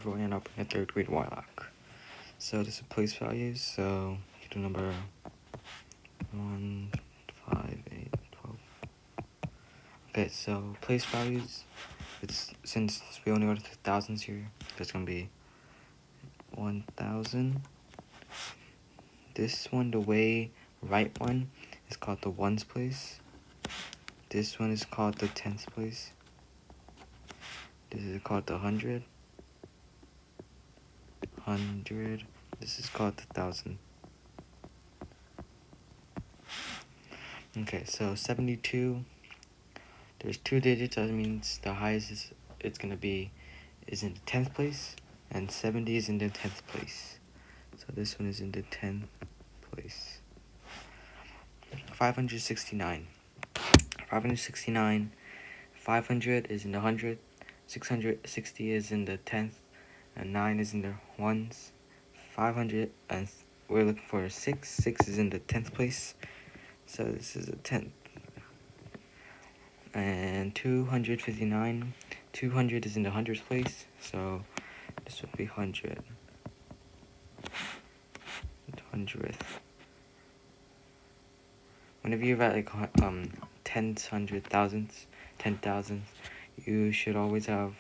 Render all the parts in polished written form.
growing up in a 3rd grade Warlock. So this is place values. So you do number 1, 5, 8, 12. Okay, so place values. It's since we only go to thousands here, that's gonna be 1,000. This one, the way right one, is called the ones place. This one is called the tens place. This is called the hundred. This is called the thousand. Okay, so 72. There's 2 digits. That means the highest it's gonna be is in the 10th place, and 70 is in the 10th place. So this one is in the 10th place. 569. 569. 500 is in the 100. 660 is in the 10th, and 9 is in the ones. 500, and we're looking for 6. 6 is in the 10th place, so this is a 10th. And 259. 200 is in the 100th place, so this would be 100. 100th. Whenever you're at like tens, hundred, thousands, 10,000, you should always have.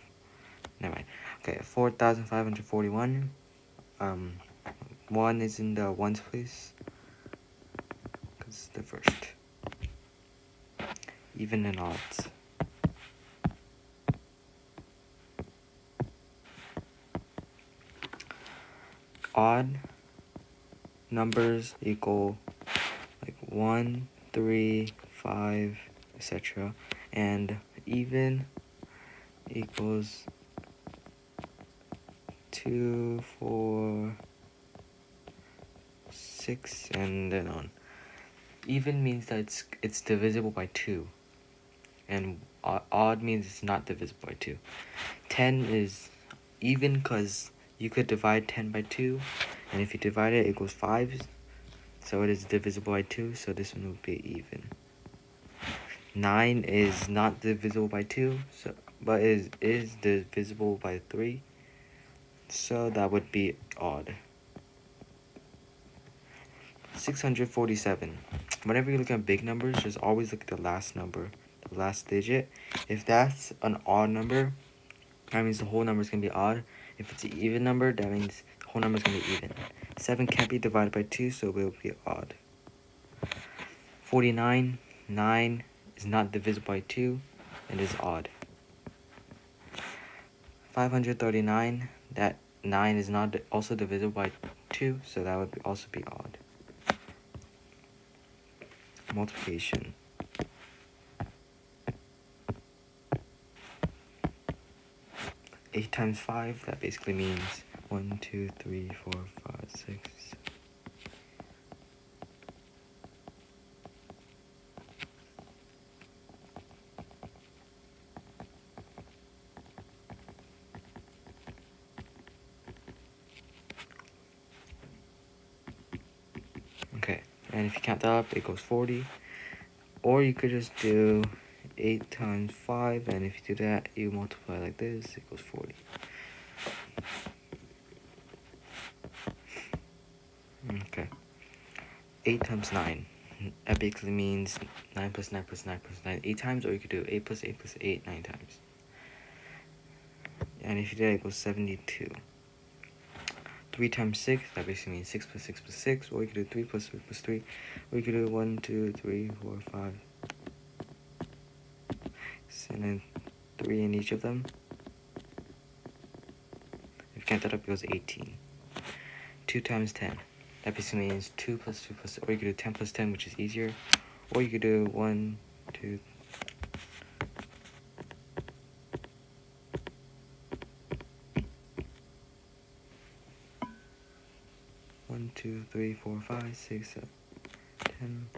Never mind. Okay, 4,541. 1 is in the ones place, because it's the first. Even and odds. Odd numbers equal like 1, 3, 5, etc. And even equals 2, 4, 6, and then on. Even means that it's divisible by 2, and odd means it's not divisible by 2. 10 is even because you could divide 10 by 2, and if you divide it, it goes 5, so it is divisible by 2, so this one would be even. 9 is not divisible by 2, but is divisible by 3, so that would be odd. 647. Whenever you look at big numbers, just always look at the last number, the last digit. If that's an odd number, that means the whole number is going to be odd. If it's an even number, that means the whole number is going to be even. 7 can't be divided by 2, so it will be odd. 49. 9 is not divisible by 2, and is odd. 539. That 9 is not also divisible by 2, so that would also be odd. Multiplication. 8 times 5, that basically means 1, 2, 3, 4, 5, 6. Okay, and if you count that up, it goes 40. Or you could just do 8 times 5, and if you do that, you multiply like this, it goes 40. Okay. 8 times 9. That basically means 9 plus 9 plus 9 plus 9 8 times, or you could do 8 plus 8 plus 8 9 times. And if you do that, it goes 72. 3 times 6, that basically means 6 plus 6 plus 6, or you could do 3 plus 3 plus 3, or you could do 1, 2, 3, 4, 5, and then 3 in each of them. If you count that up, it goes 18. 2 times 10, that basically means 2 plus 2 plus, or you could do 10 plus 10, which is easier, or you could do 1, 2, 1, 2, 3, 4, 5, 6, 7, 10.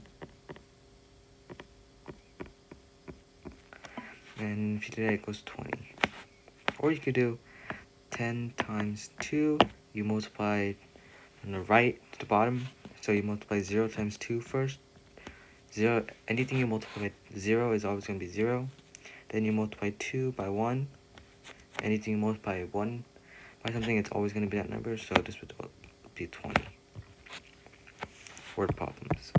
And if you do that, it goes 20. Or you could do 10 times 2. You multiply from the right to the bottom. So you multiply 0 times 2 first. 0. Anything you multiply by 0 is always going to be 0. Then you multiply 2 by 1. Anything you multiply 1 by something, it's always going to be that number, so this would be 20. Word problems.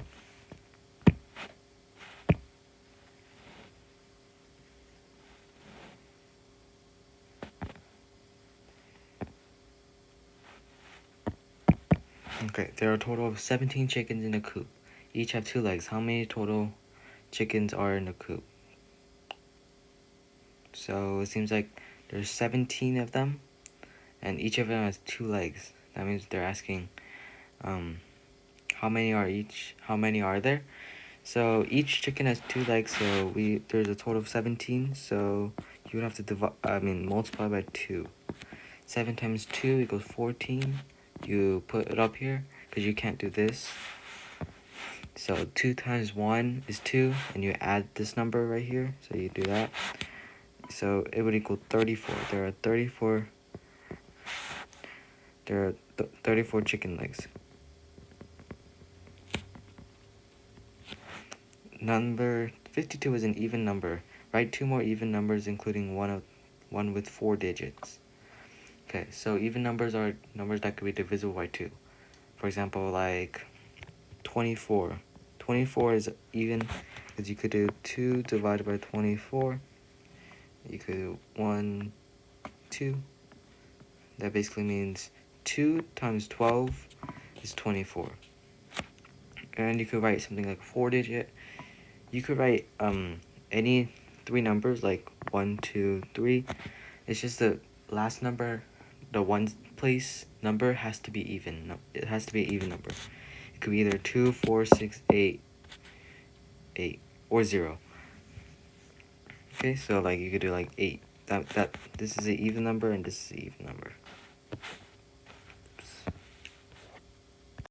Okay, there are a total of 17 chickens in a coop. Each have 2 legs. How many total chickens are in the coop? So it seems like there's 17 of them, and each of them has 2 legs. That means they're asking, how many are there? So each chicken has 2 legs, so there's a total of 17. So you would have to multiply by 2. 7 times 2 equals 14. You put it up here because you can't do this. So 2 times 1 is 2, and you add this number right here. So you do that. So it would equal 34. There are 34 chicken legs. Number 52 is an even number. Write 2 more even numbers, including one with 4 digits. Okay, so even numbers are numbers that could be divisible by 2. For example, like 24. 24 is even because you could do 2 divided by 24. You could do 1, 2. That basically means 2 times 12 is 24. And you could write something like 4 digit. You could write any 3 numbers like 1, 2, 3. It's just the last number, the 1 place number has to be even. It has to be an even number. It could be either 2, 4, 6, 8, or 0. Okay, so like you could do like 8. This is an even number and this is an even number.